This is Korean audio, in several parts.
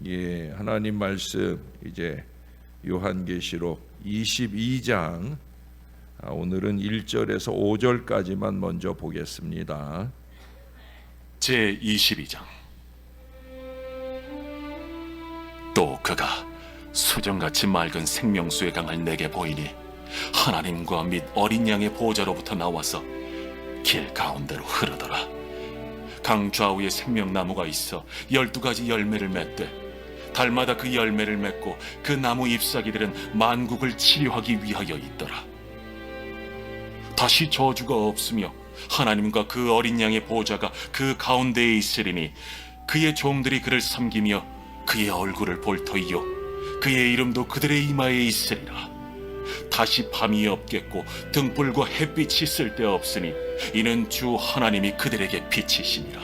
예, 하나님 말씀 이제 요한계시록 22장 오늘은 1절에서 5절까지만 먼저 보겠습니다. 제22장. 또 그가 수정같이 맑은 생명수의 강을 내게 보이니 하나님과 및 어린 양의 보호자로부터 나와서 길 가운데로 흐르더라. 강 좌우에 생명나무가 있어 12가지 열매를 맺되 달마다 그 열매를 맺고 그 나무 잎사귀들은 만국을 치료하기 위하여 있더라. 다시 저주가 없으며 하나님과 그 어린 양의 보호자가 그 가운데에 있으리니 그의 종들이 그를 섬기며 그의 얼굴을 볼 터이요 그의 이름도 그들의 이마에 있으리라. 다시 밤이 없겠고 등불과 햇빛이 쓸데없으니 이는 주 하나님이 그들에게 빛이시니라.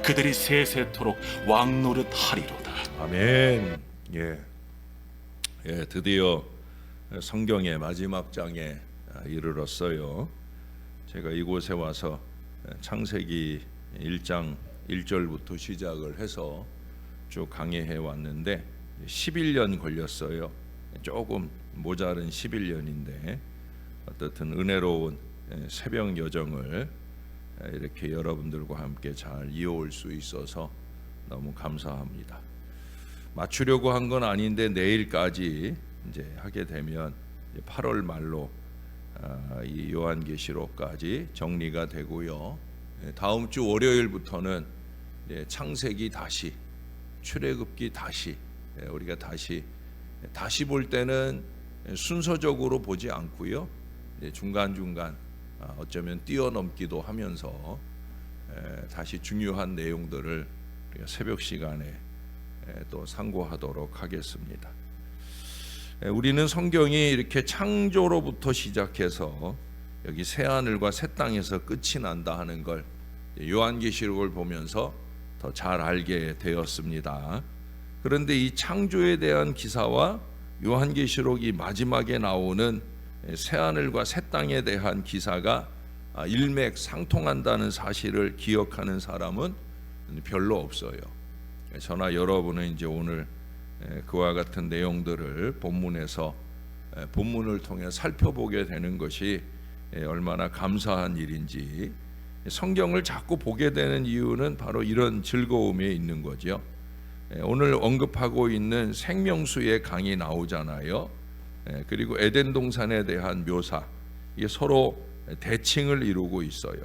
그들이 세세토록 왕 노릇하리로다. 아멘. 예, 드디어 성경의 마지막 장에 이르렀어요. 제가 이곳에 와서 창세기 1장 1절부터 시작을 해서 쭉 강해해 왔는데 11년 걸렸어요. 조금 모자른 11년인데 어떻든 은혜로운 새벽 여정을 이렇게 여러분들과 함께 잘 이어올 수 있어서 너무 감사합니다. 맞추려고 한 건 아닌데 내일까지 이제 하게 되면 8월 말로 이 요한계시록까지 정리가 되고요. 다음 주 월요일부터는 창세기 다시, 출애굽기 다시, 우리가 다시 볼 때는 순서적으로 보지 않고요. 중간중간 어쩌면 뛰어넘기도 하면서 다시 중요한 내용들을 우리가 새벽 시간에 또 상고하도록 하겠습니다. 우리는 성경이 이렇게 창조로부터 시작해서 여기 새하늘과 새 땅에서 끝이 난다 하는 걸 요한계시록을 보면서 더 잘 알게 되었습니다. 그런데 이 창조에 대한 기사와 요한계시록이 마지막에 나오는 새하늘과 새 땅에 대한 기사가 일맥상통한다는 사실을 기억하는 사람은 별로 없어요. 저나 여러분은 이제 오늘 그와 같은 내용들을 본문에서 본문을 통해 살펴보게 되는 것이 얼마나 감사한 일인지, 성경을 자꾸 보게 되는 이유는 바로 이런 즐거움에 있는 거죠. 오늘 언급하고 있는 생명수의 강이 나오잖아요. 그리고 에덴 동산에 대한 묘사, 이게 서로 대칭을 이루고 있어요.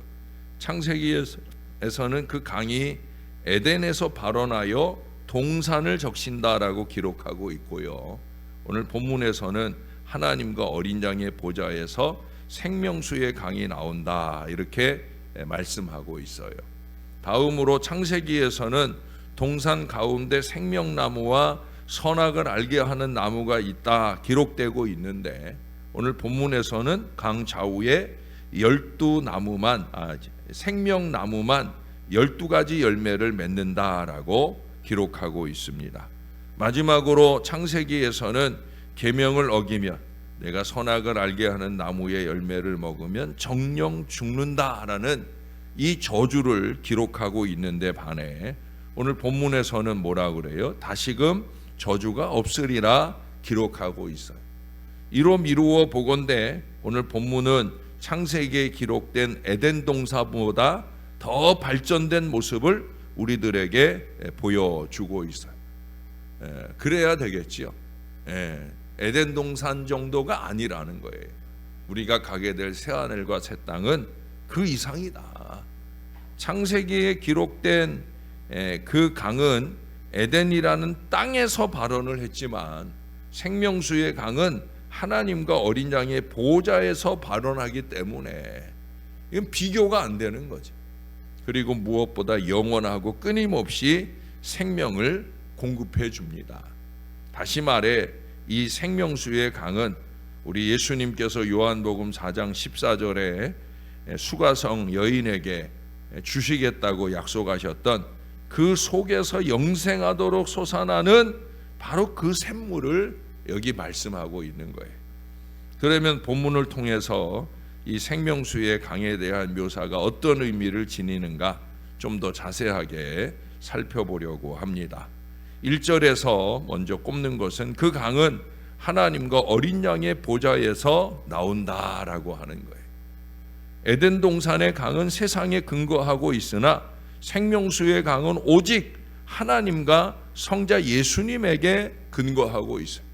창세기에서는 그 강이 에덴에서 발원하여 동산을 적신다라고 기록하고 있고요. 오늘 본문에서는 하나님과 어린 양의 보좌에서 생명수의 강이 나온다 이렇게 말씀하고 있어요. 다음으로 창세기에서는 동산 가운데 생명나무와 선악을 알게 하는 나무가 있다 기록되고 있는데, 오늘 본문에서는 강 좌우에 12나무만 생명나무만 12가지 열매를 맺는다라고 기록하고 있습니다. 마지막으로 창세기에서는 계명을 어기면, 내가 선악을 알게 하는 나무의 열매를 먹으면 정령 죽는다라는 이 저주를 기록하고 있는데 반해 오늘 본문에서는 뭐라 그래요? 다시금 저주가 없으리라 기록하고 있어요. 이루어 보건대 오늘 본문은 창세기에 기록된 에덴 동산보다 더 발전된 모습을 우리들에게 보여주고 있어요. 그래야 되겠지요. 에덴 동산 정도가 아니라는 거예요. 우리가 가게 될 새하늘과 새 땅은 그 이상이다. 창세기에 기록된 그 강은 에덴이라는 땅에서 발원을 했지만 생명수의 강은 하나님과 어린 양의 보호자에서 발원하기 때문에 이건 비교가 안 되는 거죠. 그리고 무엇보다 영원하고 끊임없이 생명을 공급해 줍니다. 다시 말해 이 생명수의 강은 우리 예수님께서 요한복음 4장 14절에 수가성 여인에게 주시겠다고 약속하셨던 그 속에서 영생하도록 솟아나는 바로 그 샘물을 여기 말씀하고 있는 거예요. 그러면 본문을 통해서 이 생명수의 강에 대한 묘사가 어떤 의미를 지니는가 좀 더 자세하게 살펴보려고 합니다. 1절에서 먼저 꼽는 것은 그 강은 하나님과 어린 양의 보좌에서 나온다라고 하는 거예요. 에덴 동산의 강은 세상에 근거하고 있으나 생명수의 강은 오직 하나님과 성자 예수님에게 근거하고 있어요.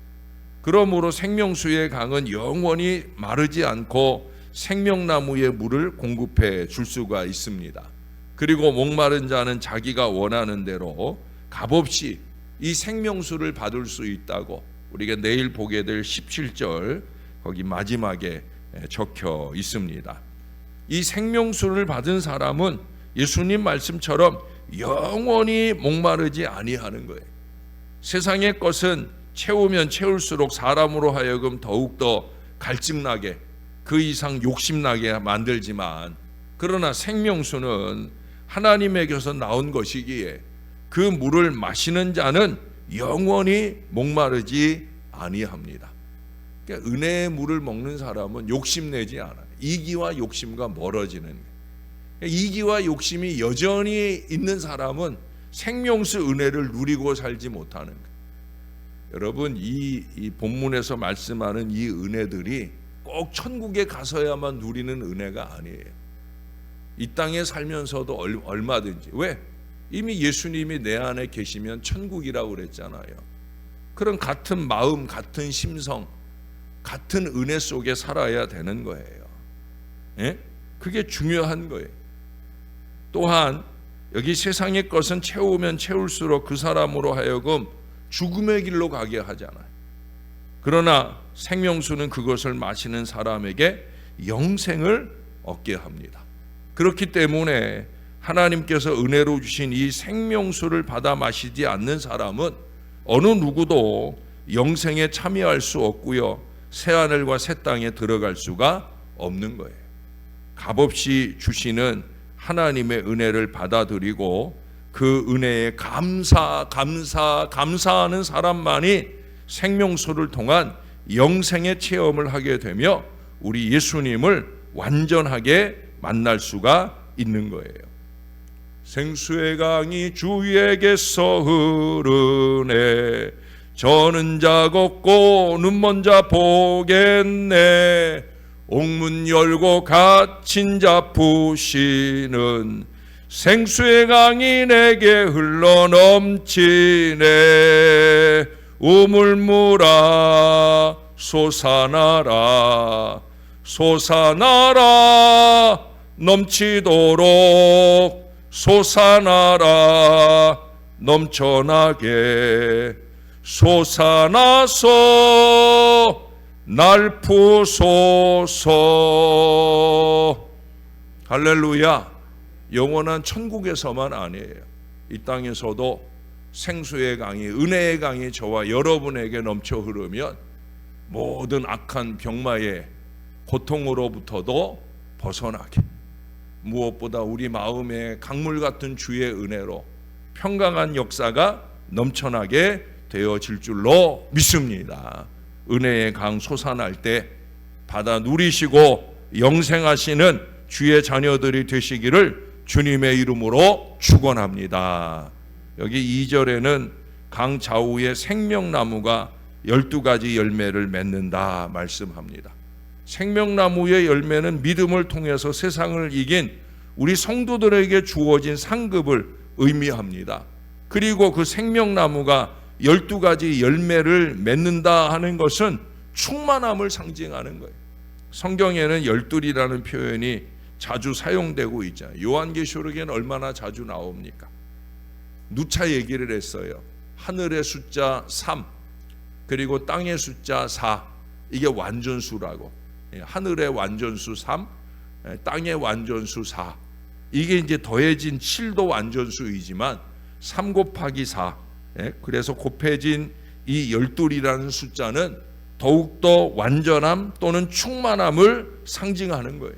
그러므로 생명수의 강은 영원히 마르지 않고 생명나무의 물을 공급해 줄 수가 있습니다. 그리고 목마른 자는 자기가 원하는 대로 값없이 이 생명수를 받을 수 있다고 우리가 내일 보게 될 17절 거기 마지막에 적혀 있습니다. 이 생명수를 받은 사람은 예수님 말씀처럼 영원히 목마르지 아니하는 거예요. 세상의 것은 채우면 채울수록 사람으로 하여금 더욱더 갈증나게 그 이상 욕심나게 만들지만, 그러나 생명수는 하나님에게서 나온 것이기에 그 물을 마시는 자는 영원히 목마르지 아니합니다. 그러니까 은혜의 물을 먹는 사람은 욕심내지 않아요. 이기와 욕심과 멀어지는 거예요. 이기와 욕심이 여전히 있는 사람은 생명수 은혜를 누리고 살지 못하는 거예요. 여러분, 이 본문에서 말씀하는 이 은혜들이 꼭 천국에 가서야만 누리는 은혜가 아니에요. 이 땅에 살면서도 얼마든지. 왜? 이미 예수님이 내 안에 계시면 천국이라고 그랬잖아요. 그런 같은 마음, 같은 심성, 같은 은혜 속에 살아야 되는 거예요. 예? 그게 중요한 거예요. 또한 여기 세상의 것은 채우면 채울수록 그 사람으로 하여금 죽음의 길로 가게 하잖아요. 그러나 생명수는 그것을 마시는 사람에게 영생을 얻게 합니다. 그렇기 때문에 하나님께서 은혜로 주신 이 생명수를 받아 마시지 않는 사람은 어느 누구도 영생에 참여할 수 없고요, 새하늘과 새 땅에 들어갈 수가 없는 거예요. 값없이 주시는 하나님의 은혜를 받아들이고 그 은혜에 감사하는 사람만이 생명수를 통한 영생의 체험을 하게 되며 우리 예수님을 완전하게 만날 수가 있는 거예요. 생수의 강이 주에게서 흐르네, 저는 자 걷고 눈먼 자 보겠네, 옥문 열고 갇힌 자 푸시는 생수의 강이 내게 흘러 넘치네, 우물물아 솟아나라, 솟아나라 넘치도록, 솟아나라 넘쳐나게, 솟아나서 날 부소서. 할렐루야. 영원한 천국에서만 아니에요. 이 땅에서도 생수의 강이, 은혜의 강이 저와 여러분에게 넘쳐 흐르면 모든 악한 병마의 고통으로부터도 벗어나게, 무엇보다 우리 마음에 강물 같은 주의 은혜로 평강한 역사가 넘쳐나게 되어질 줄로 믿습니다. 은혜의 강 솟아날 때 받아 누리시고 영생하시는 주의 자녀들이 되시기를 주님의 이름으로 축원합니다. 여기 2절에는 강 좌우에 생명나무가 12가지 열매를 맺는다 말씀합니다. 생명나무의 열매는 믿음을 통해서 세상을 이긴 우리 성도들에게 주어진 상급을 의미합니다. 그리고 그 생명나무가 12가지 열매를 맺는다 하는 것은 충만함을 상징하는 거예요. 성경에는 열둘이라는 표현이 자주 사용되고 있잖아요. 요한계시록에는 얼마나 자주 나옵니까? 누차 얘기를 했어요. 하늘의 숫자 3 그리고 땅의 숫자 4, 이게 완전수라고. 하늘의 완전수 3, 땅의 완전수 4. 이게 이제 더해진 7도 완전수이지만 3 곱하기 4, 그래서 곱해진 이 12이라는 숫자는 더욱더 완전함 또는 충만함을 상징하는 거예요.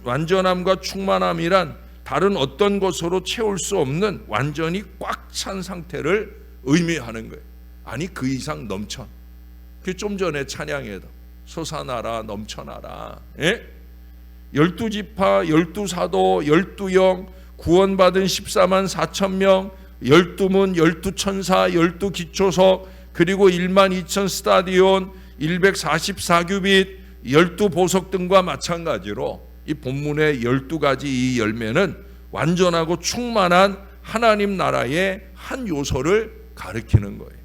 완전함과 충만함이란 다른 어떤 것으로 채울 수 없는 완전히 꽉 찬 상태를 의미하는 거예요. 아니 그 이상 넘쳐. 그 좀 전에 찬양에도 솟아나라 넘쳐나라, 12지파 12사도 12영 구원받은 14만 4천 명 12문, 12천사, 12기초석, 그리고 12,000 스타디온, 144규빗, 12보석 등과 마찬가지로 이 본문의 12가지 이 열매는 완전하고 충만한 하나님 나라의 한 요소를 가리키는 거예요.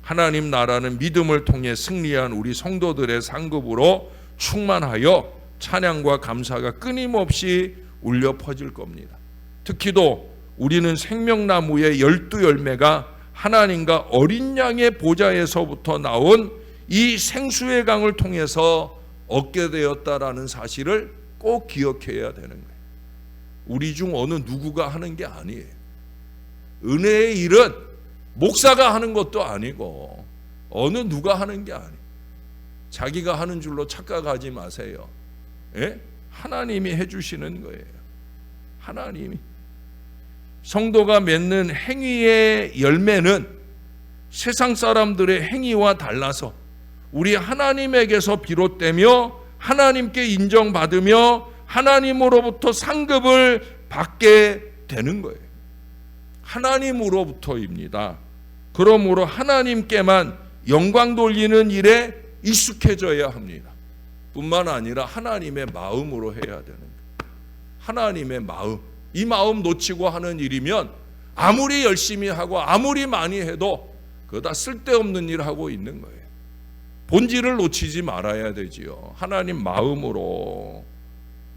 하나님 나라는 믿음을 통해 승리한 우리 성도들의 상급으로 충만하여 찬양과 감사가 끊임없이 울려 퍼질 겁니다. 특히도 우리는 생명나무의 12열매가 하나님과 어린 양의 보좌에서부터 나온 이 생수의 강을 통해서 얻게 되었다라는 사실을 꼭 기억해야 되는 거예요. 우리 중 어느 누구가 하는 게 아니에요. 은혜의 일은 목사가 하는 것도 아니고 어느 누가 하는 게 아니에요. 자기가 하는 줄로 착각하지 마세요. 예? 하나님이 해주시는 거예요. 하나님이. 성도가 맺는 행위의 열매는 세상 사람들의 행위와 달라서 우리 하나님에게서 비롯되며 하나님께 인정받으며 하나님으로부터 상급을 받게 되는 거예요. 하나님으로부터입니다. 그러므로 하나님께만 영광 돌리는 일에 익숙해져야 합니다. 뿐만 아니라 하나님의 마음으로 해야 되는 거예요. 하나님의 마음. 이 마음 놓치고 하는 일이면 아무리 열심히 하고 아무리 많이 해도 그거 다 쓸데없는 일 하고 있는 거예요. 본질을 놓치지 말아야 되지요. 하나님 마음으로.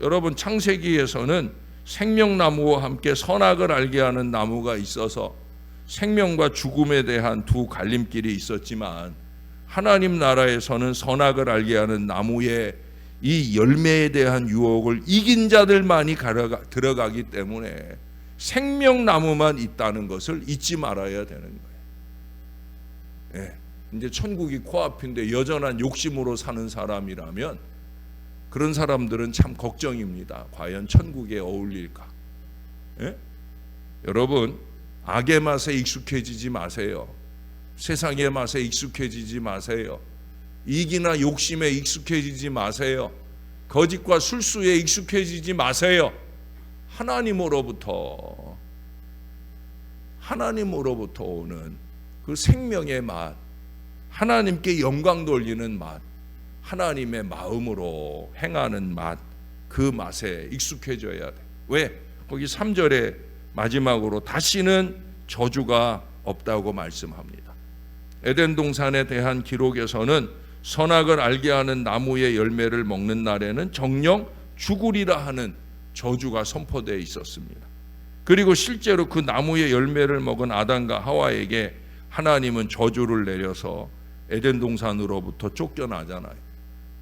여러분, 창세기에서는 생명나무와 함께 선악을 알게 하는 나무가 있어서 생명과 죽음에 대한 두 갈림길이 있었지만 하나님 나라에서는 선악을 알게 하는 나무의 이 열매에 대한 유혹을 이긴 자들만이 들어가기 때문에 생명나무만 있다는 것을 잊지 말아야 되는 거예요. 예. 이제 천국이 코앞인데 여전한 욕심으로 사는 사람이라면 그런 사람들은 참 걱정입니다. 과연 천국에 어울릴까? 예? 여러분, 악의 맛에 익숙해지지 마세요. 세상의 맛에 익숙해지지 마세요. 이익이나 욕심에 익숙해지지 마세요. 거짓과 술수에 익숙해지지 마세요. 하나님으로부터 오는 그 생명의 맛, 하나님께 영광 돌리는 맛, 하나님의 마음으로 행하는 맛, 그 맛에 익숙해져야 돼. 왜? 거기 3절에 마지막으로 다시는 저주가 없다고 말씀합니다. 에덴 동산에 대한 기록에서는 선악을 알게 하는 나무의 열매를 먹는 날에는 정령 죽으리라 하는 저주가 선포되어 있었습니다. 그리고 실제로 그 나무의 열매를 먹은 아담과 하와에게 하나님은 저주를 내려서 에덴 동산으로부터 쫓겨나잖아요.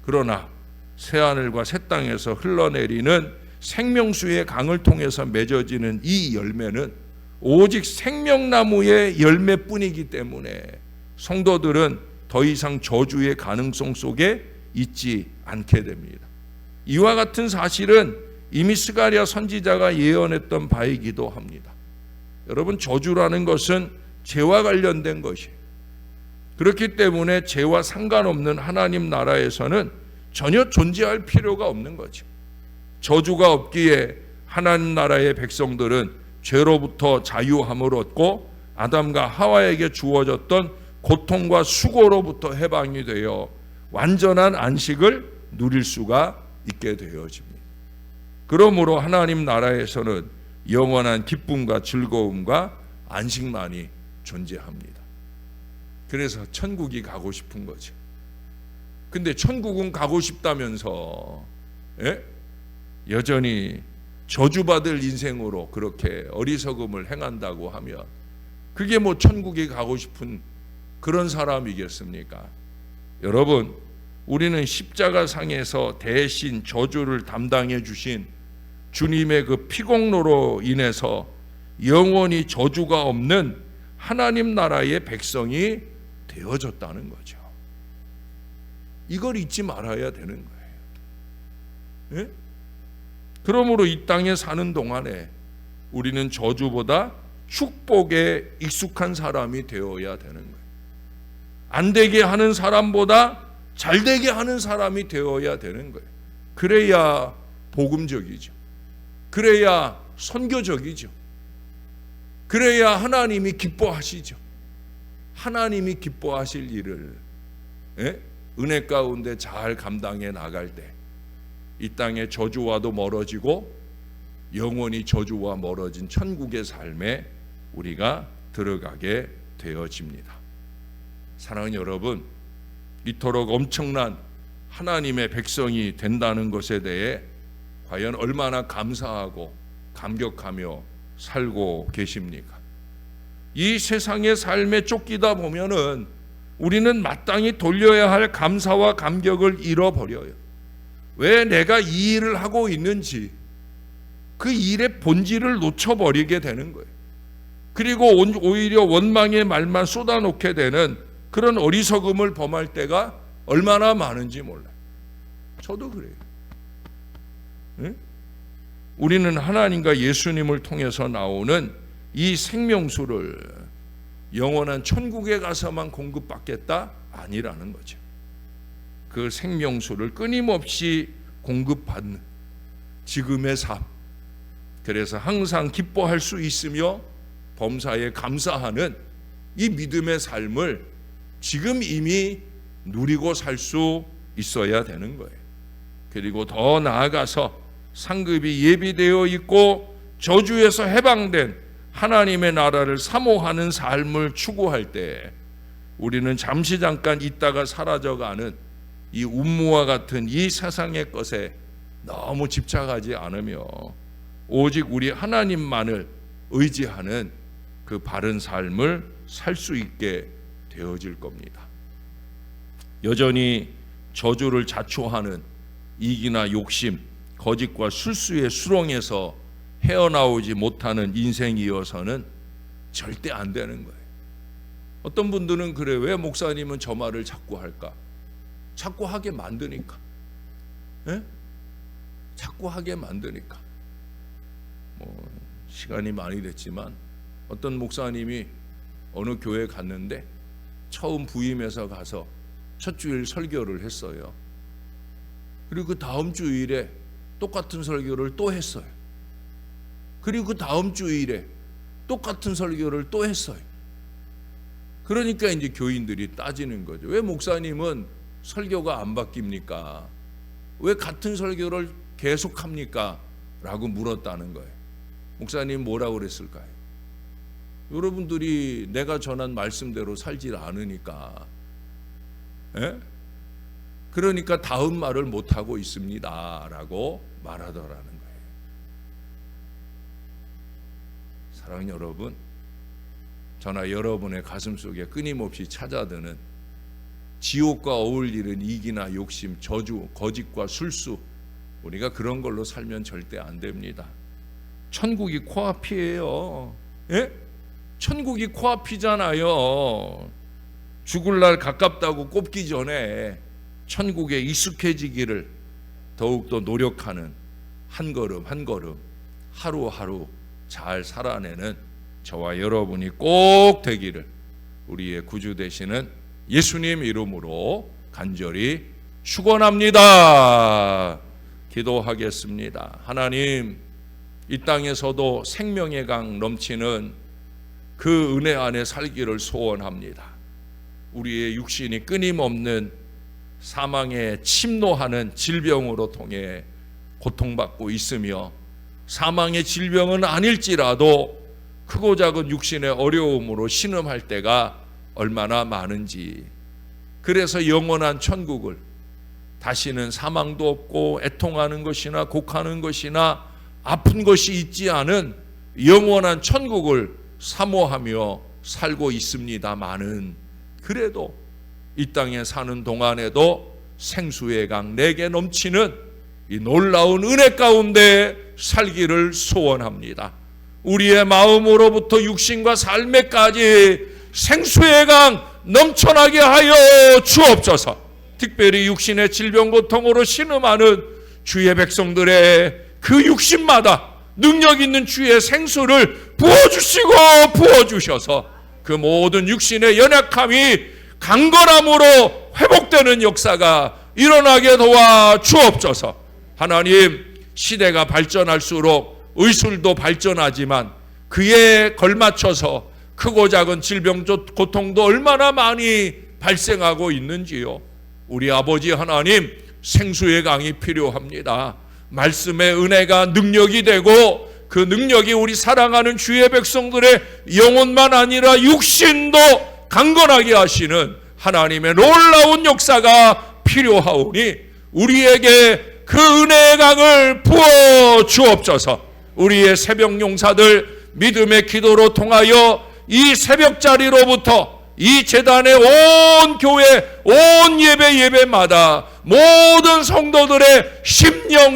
그러나 새하늘과 새 땅에서 흘러내리는 생명수의 강을 통해서 맺어지는 이 열매는 오직 생명나무의 열매뿐이기 때문에 성도들은 더 이상 저주의 가능성 속에 있지 않게 됩니다. 이와 같은 사실은 이미 스가랴 선지자가 예언했던 바이기도 합니다. 여러분, 저주라는 것은 죄와 관련된 것이에요. 그렇기 때문에 죄와 상관없는 하나님 나라에서는 전혀 존재할 필요가 없는 거죠. 저주가 없기에 하나님 나라의 백성들은 죄로부터 자유함을 얻고 아담과 하와에게 주어졌던 고통과 수고로부터 해방이 되어 완전한 안식을 누릴 수가 있게 되어집니다. 그러므로 하나님 나라에서는 영원한 기쁨과 즐거움과 안식만이 존재합니다. 그래서 천국이 가고 싶은 거죠. 근데 천국은 가고 싶다면서 여전히 저주받을 인생으로 그렇게 어리석음을 행한다고 하면 그게 뭐 천국에 가고 싶은 그런 사람이겠습니까? 여러분, 우리는 십자가상에서 대신 저주를 담당해 주신 주님의 그 피공로로 인해서 영원히 저주가 없는 하나님 나라의 백성이 되어졌다는 거죠. 이걸 잊지 말아야 되는 거예요. 예? 그러므로 이 땅에 사는 동안에 우리는 저주보다 축복에 익숙한 사람이 되어야 되는 거예요. 안 되게 하는 사람보다 잘 되게 하는 사람이 되어야 되는 거예요. 그래야 복음적이죠. 그래야 선교적이죠. 그래야 하나님이 기뻐하시죠. 하나님이 기뻐하실 일을 은혜 가운데 잘 감당해 나갈 때 이 땅의 저주와도 멀어지고 영원히 저주와 멀어진 천국의 삶에 우리가 들어가게 되어집니다. 사랑하는 여러분, 이토록 엄청난 하나님의 백성이 된다는 것에 대해 과연 얼마나 감사하고 감격하며 살고 계십니까? 이 세상의 삶에 쫓기다 보면은 우리는 마땅히 돌려야 할 감사와 감격을 잃어버려요. 왜 내가 이 일을 하고 있는지 그 일의 본질을 놓쳐버리게 되는 거예요. 그리고 오히려 원망의 말만 쏟아놓게 되는 그런 어리석음을 범할 때가 얼마나 많은지 몰라요. 저도 그래요. 응? 우리는 하나님과 예수님을 통해서 나오는 이 생명수를 영원한 천국에 가서만 공급받겠다? 아니라는 거죠. 그 생명수를 끊임없이 공급받는 지금의 삶, 그래서 항상 기뻐할 수 있으며 범사에 감사하는 이 믿음의 삶을 지금 이미 누리고 살 수 있어야 되는 거예요. 그리고 더 나아가서 상급이 예비되어 있고 저주에서 해방된 하나님의 나라를 사모하는 삶을 추구할 때 우리는 잠시 잠깐 있다가 사라져가는 이 운무와 같은 이 세상의 것에 너무 집착하지 않으며 오직 우리 하나님만을 의지하는 그 바른 삶을 살 수 있게 되어질 겁니다. 여전히 저주를 자초하는 이기나 욕심, 거짓과 술수의 수렁에서 헤어나오지 못하는 인생이어서는 절대 안 되는 거예요. 어떤 분들은 그래, 왜 목사님은 저 말을 자꾸 할까? 자꾸 하게 만드니까. 자꾸 하게 만드니까. 시간이 많이 됐지만 어떤 목사님이 어느 교회 갔는데 처음 부임해서 가서 첫 주일 설교를 했어요. 그리고 그 다음 주일에 똑같은 설교를 또 했어요. 그리고 그 다음 주일에 똑같은 설교를 또 했어요. 그러니까 이제 교인들이 따지는 거죠. 왜 목사님은 설교가 안 바뀝니까? 왜 같은 설교를 계속합니까? 라고 물었다는 거예요. 목사님 뭐라고 그랬을까요? 여러분들이 내가 전한 말씀대로 살질 않으니까, 그러니까 다음 말을 못하고 있습니다 라고 말하더라는 거예요. 사랑하는 여러분, 저나 여러분의 가슴 속에 끊임없이 찾아드는 지옥과 어울리는 이기나 욕심, 저주, 거짓과 술수, 우리가 그런 걸로 살면 절대 안 됩니다. 천국이 코앞이에요. 천국이 코앞이잖아요. 죽을 날 가깝다고 꼽기 전에 천국에 익숙해지기를 더욱더 노력하는 한 걸음 한 걸음 하루하루 잘 살아내는 저와 여러분이 꼭 되기를 우리의 구주 되시는 예수님 이름으로 간절히 축원합니다. 기도하겠습니다. 하나님, 이 땅에서도 생명의 강 넘치는 그 은혜 안에 살기를 소원합니다. 우리의 육신이 끊임없는 사망에 침노하는 질병으로 통해 고통받고 있으며 사망의 질병은 아닐지라도 크고 작은 육신의 어려움으로 신음할 때가 얼마나 많은지, 그래서 영원한 천국을 다시는 사망도 없고 애통하는 것이나 곡하는 것이나 아픈 것이 있지 않은 영원한 천국을 사모하며 살고 있습니다마는 그래도 이 땅에 사는 동안에도 생수의 강 내게 넘치는 이 놀라운 은혜 가운데 살기를 소원합니다. 우리의 마음으로부터 육신과 삶에까지 생수의 강 넘쳐나게 하여 주옵소서. 특별히 육신의 질병 고통으로 신음하는 주의 백성들의 그 육신마다 능력 있는 주의 생수를 부어주시고 부어주셔서 그 모든 육신의 연약함이 강건함으로 회복되는 역사가 일어나게 도와 주옵소서. 하나님, 시대가 발전할수록 의술도 발전하지만 그에 걸맞춰서 크고 작은 질병, 고통도 얼마나 많이 발생하고 있는지요. 우리 아버지 하나님, 생수의 강이 필요합니다. 말씀의 은혜가 능력이 되고 그 능력이 우리 사랑하는 주의 백성들의 영혼만 아니라 육신도 강건하게 하시는 하나님의 놀라운 역사가 필요하오니 우리에게 그 은혜의 강을 부어 주옵소서. 우리의 새벽 용사들 믿음의 기도로 통하여 이 새벽 자리로부터 이 제단의 온 교회, 온 예배마다 모든 성도들의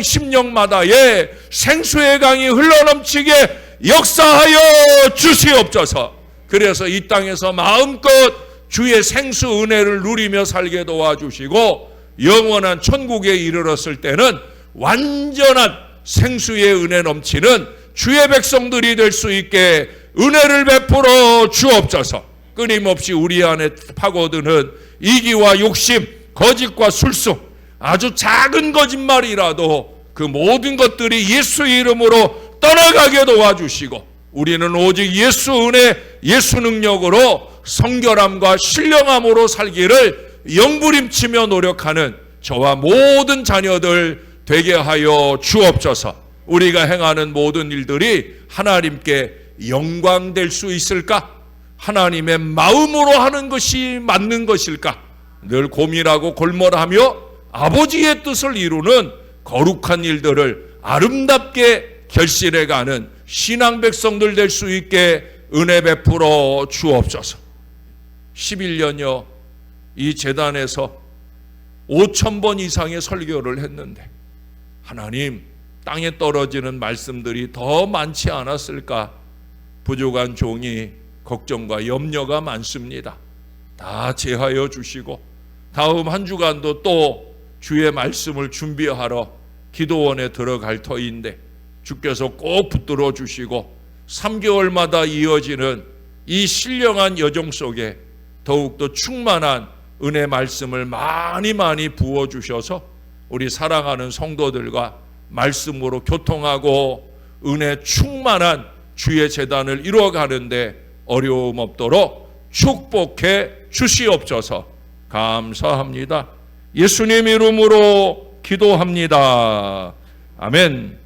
심령마다에 생수의 강이 흘러넘치게 역사하여 주시옵소서. 그래서 이 땅에서 마음껏 주의 생수 은혜를 누리며 살게 도와주시고 영원한 천국에 이르렀을 때는 완전한 생수의 은혜 넘치는 주의 백성들이 될 수 있게 은혜를 베풀어 주옵소서. 끊임없이 우리 안에 파고드는 이기와 욕심, 거짓과 술수, 아주 작은 거짓말이라도 그 모든 것들이 예수 이름으로 떠나가게 도와주시고 우리는 오직 예수 은혜, 예수 능력으로 성결함과 신령함으로 살기를 영부림치며 노력하는 저와 모든 자녀들 되게 하여 주옵소서. 우리가 행하는 모든 일들이 하나님께 영광될 수 있을까? 하나님의 마음으로 하는 것이 맞는 것일까? 늘 고민하고 골몰하며 아버지의 뜻을 이루는 거룩한 일들을 아름답게 결실해가는 신앙 백성들 될 수 있게 은혜 베풀어 주옵소서. 11년여 이 제단에서 5,000번 이상의 설교를 했는데 하나님, 땅에 떨어지는 말씀들이 더 많지 않았을까? 부족한 종이 걱정과 염려가 많습니다. 다 제하여 주시고 다음 한 주간도 또 주의 말씀을 준비하러 기도원에 들어갈 터인데 주께서 꼭 붙들어 주시고 3개월마다 이어지는 이 신령한 여정 속에 더욱더 충만한 은혜 말씀을 많이 부어주셔서 우리 사랑하는 성도들과 말씀으로 교통하고 은혜 충만한 주의 제단을 이루어가는데 어려움 없도록 축복해 주시옵소서. 감사합니다. 예수님 이름으로 기도합니다. 아멘.